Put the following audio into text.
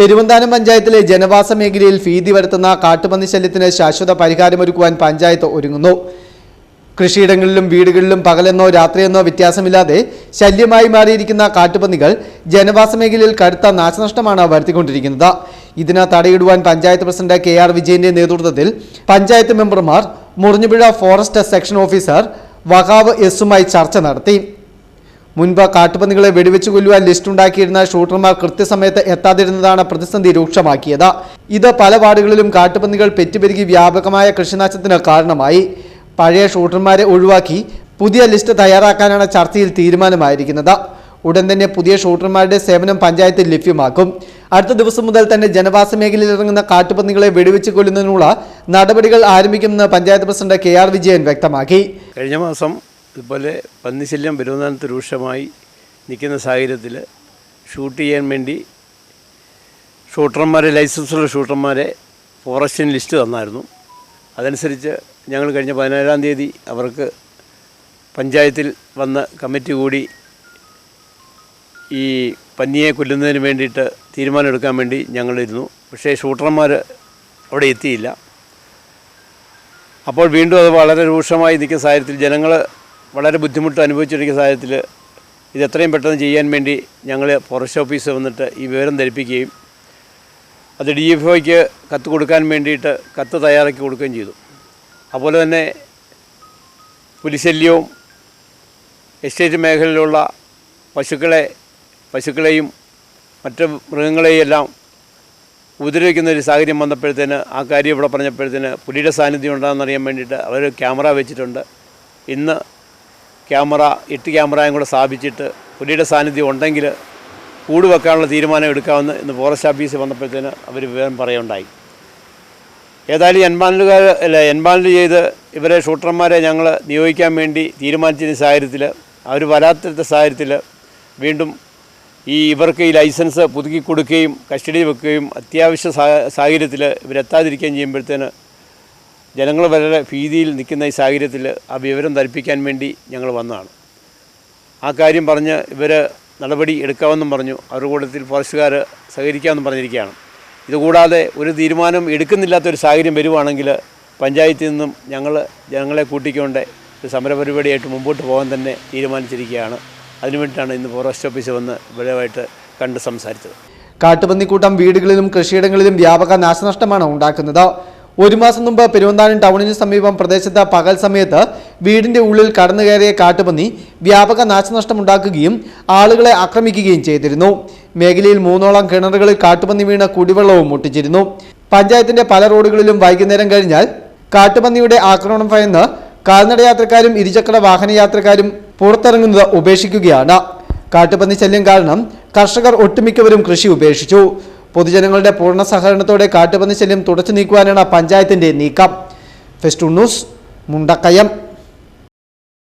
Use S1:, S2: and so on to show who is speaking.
S1: പെരുവന്താനം പഞ്ചായത്തിലെ ജനവാസ മേഖലയിൽ ഭീതി വരുത്തുന്ന കാട്ടുപന്നി ശല്യത്തിന് ശാശ്വത പരിഹാരമൊരുക്കുവാൻ പഞ്ചായത്ത് ഒരുങ്ങുന്നു. കൃഷിയിടങ്ങളിലും വീടുകളിലും പകലെന്നോ രാത്രിയെന്നോ വ്യത്യാസമില്ലാതെ ശല്യമായി മാറിയിരിക്കുന്ന കാട്ടുപന്നികൾ ജനവാസ മേഖലയിൽ കടുത്ത നാശനഷ്ടമാണ് വരുത്തിക്കൊണ്ടിരിക്കുന്നത്. ഇതിന് തടയിടുവാൻ പഞ്ചായത്ത് പ്രസിഡന്റ് KR വിജയന്റെ നേതൃത്വത്തിൽ പഞ്ചായത്ത് മെമ്പർമാർ, മുറിഞ്ഞുപുഴ ഫോറസ്റ്റ് സെക്ഷൻ ഓഫീസർ വഹാബ് എസുമായി ചർച്ച നടത്തി. മുൻപ് കാട്ടുപന്നികളെ വെടിവെച്ചു കൊല്ലുവാൻ ലിസ്റ്റുണ്ടാക്കിയിരുന്ന ഷൂട്ടർമാർ കൃത്യസമയത്ത് എത്താതിരുന്നതാണ് പ്രതിസന്ധി രൂക്ഷമാക്കിയത്. ഇത് പല വാർഡുകളിലും കാട്ടുപന്നികൾ പെറ്റുപെരുകി വ്യാപകമായ കൃഷിനാശത്തിന് കാരണമായി. പഴയ ഷൂട്ടർമാരെ ഒഴിവാക്കി പുതിയ ലിസ്റ്റ് തയ്യാറാക്കാനാണ് ചർച്ചയിൽ തീരുമാനമായിരിക്കുന്നത്. ഉടൻ തന്നെ പുതിയ ഷൂട്ടർമാരുടെ സേവനം പഞ്ചായത്തിൽ ലഭ്യമാക്കും. അടുത്ത ദിവസം മുതൽ തന്നെ ജനവാസ മേഖലയിൽ ഇറങ്ങുന്ന കാട്ടുപന്നികളെ വെടിവെച്ച് കൊല്ലുന്നതിനുള്ള നടപടികൾ ആരംഭിക്കുമെന്ന് പഞ്ചായത്ത് പ്രസിഡന്റ് KR വിജയൻ വ്യക്തമാക്കി.
S2: കഴിഞ്ഞ മാസം ഇതുപോലെ പന്നിശല്യം പെരുവന്താനത്ത് രൂക്ഷമായി നിൽക്കുന്ന സാഹചര്യത്തിൽ ഷൂട്ട് ചെയ്യാൻ വേണ്ടി ഷൂട്ടർമാരെ, ലൈസൻസുള്ള ഷൂട്ടർമാരെ ഫോറസ്റ്റിന് ലിസ്റ്റ് തന്നായിരുന്നു. അതനുസരിച്ച് ഞങ്ങൾ കഴിഞ്ഞ 17-ാം തീയതി അവർക്ക് പഞ്ചായത്തിൽ വന്ന് കമ്മിറ്റി കൂടി ഈ പന്നിയെ കൊല്ലുന്നതിന് വേണ്ടിയിട്ട് തീരുമാനമെടുക്കാൻ വേണ്ടി ഞങ്ങളിരുന്നു. പക്ഷേ ഷൂട്ടർമാർ അവിടെ എത്തിയില്ല. അപ്പോൾ വീണ്ടും അത് വളരെ രൂക്ഷമായി നിൽക്കുന്ന സാഹചര്യത്തിൽ ജനങ്ങൾ വളരെ ബുദ്ധിമുട്ട് അനുഭവിച്ചിരിക്കുന്ന സാഹചര്യത്തിൽ ഇത് എത്രയും പെട്ടെന്ന് ചെയ്യാൻ വേണ്ടി ഞങ്ങൾ ഫോറസ്റ്റ് ഓഫീസ് വന്നിട്ട് ഈ വിവരം ധരിപ്പിക്കുകയും അത് DFOയ്ക്ക് കത്ത് കൊടുക്കാൻ വേണ്ടിയിട്ട് കത്ത് തയ്യാറാക്കി കൊടുക്കുകയും ചെയ്തു. അതുപോലെ തന്നെ പുലിശല്യവും എസ്റ്റേറ്റ് മേഖലയിലുള്ള പശുക്കളെയും മറ്റ് മൃഗങ്ങളെയും എല്ലാം ഉപദ്രവിക്കുന്ന ഒരു സാഹചര്യം വന്നപ്പോഴത്തേന് ആ കാര്യം ഇവിടെ പറഞ്ഞപ്പോഴത്തേന് പുലിയുടെ സാന്നിധ്യം ഉണ്ടാകുന്നറിയാൻ വേണ്ടിയിട്ട് അവർ ക്യാമറ വെച്ചിട്ടുണ്ട്. ഇന്ന് 8 ക്യാമറയും കൂടെ സ്ഥാപിച്ചിട്ട് പുലിയുടെ സാന്നിധ്യം ഉണ്ടെങ്കിൽ കൂട് വെക്കാനുള്ള തീരുമാനം എടുക്കാമെന്ന് ഇന്ന് ഫോറസ്റ്റ് ഓഫീസിൽ വന്നപ്പോഴത്തേന് അവർ വിവരം പറയുകയുണ്ടായി. ഏതായാലും എൻപാനൽ ചെയ്ത് ഇവരെ ഷൂട്ടർമാരെ ഞങ്ങൾ നിയോഗിക്കാൻ വേണ്ടി തീരുമാനിച്ച സാഹചര്യത്തിൽ അവർ വരാത്ത സാഹചര്യത്തിൽ വീണ്ടും ഇവർക്ക് ഈ ലൈസൻസ് പുതുക്കി കൊടുക്കുകയും കസ്റ്റഡിയിൽ വെക്കുകയും അത്യാവശ്യ സാഹചര്യത്തിൽ ഇവരെത്താതിരിക്കുകയും ചെയ്യുമ്പോഴത്തേന് ജനങ്ങൾ വളരെ ഭീതിയിൽ നിൽക്കുന്ന ഈ സാഹചര്യത്തിൽ ആ വിവരം ധരിപ്പിക്കാൻ വേണ്ടി ഞങ്ങൾ വന്നതാണ്. ആ കാര്യം പറഞ്ഞ് ഇവർ നടപടി എടുക്കാമെന്നും പറഞ്ഞു. അവരുടെ കൂട്ടത്തിൽ ഫോറസ്റ്റുകാർ സഹകരിക്കാമെന്നും പറഞ്ഞിരിക്കുകയാണ്. ഇതുകൂടാതെ ഒരു തീരുമാനം എടുക്കുന്നില്ലാത്തൊരു സാഹചര്യം വരുവാണെങ്കിൽ പഞ്ചായത്തിൽ നിന്നും ജനങ്ങളെ കൂട്ടിക്കൊണ്ട് ഒരു സമരപരിപാടിയായിട്ട് മുമ്പോട്ട് പോകാൻ തന്നെ തീരുമാനിച്ചിരിക്കുകയാണ്. അതിനുവേണ്ടിയിട്ടാണ് ഇന്ന് ഫോറസ്റ്റ് ഓഫീസിൽ വന്ന് ഇവരുമായിട്ട് കണ്ട് സംസാരിച്ചത്.
S1: കാട്ടുപന്നിക്കൂട്ടം വീടുകളിലും കൃഷിയിടങ്ങളിലും വ്യാപക നാശനഷ്ടമാണ് ഉണ്ടാക്കുന്നത്. 1 മാസം മുമ്പ് പെരുവന്താനം ടൗണിന് സമീപം പ്രദേശത്ത് പകൽ സമയത്ത് വീടിന്റെ ഉള്ളിൽ കടന്നു കയറിയ കാട്ടുപന്നി വ്യാപക നാശനഷ്ടമുണ്ടാക്കുകയും ആളുകളെ ആക്രമിക്കുകയും ചെയ്തിരുന്നു. മേഖലയിൽ 3ഓളം കിണറുകളിൽ കാട്ടുപന്നി വീണ് കുടിവെള്ളവും മുട്ടിച്ചിരുന്നു. പഞ്ചായത്തിന്റെ പല റോഡുകളിലും വൈകുന്നേരം കഴിഞ്ഞാൽ കാട്ടുപന്നിയുടെ ആക്രമണം ഭയന്ന് കാൽനടയാത്രക്കാരും ഇരുചക്ര വാഹന യാത്രക്കാരും പുറത്തിറങ്ങുന്നത് ഉപേക്ഷിക്കുകയാണ്. കാട്ടുപന്നി ശല്യം കാരണം കർഷകർ ഒട്ടുമിക്കവരും കൃഷി ഉപേക്ഷിച്ചു. പൊതുജനങ്ങളുടെ പൂർണ്ണ സഹകരണത്തോടെ കാട്ടുപന്നി ശല്യം തുടച്ചു നീക്കുവാനാണ് പഞ്ചായത്തിന്റെ നീക്കം. Festoon news, Mundakayam.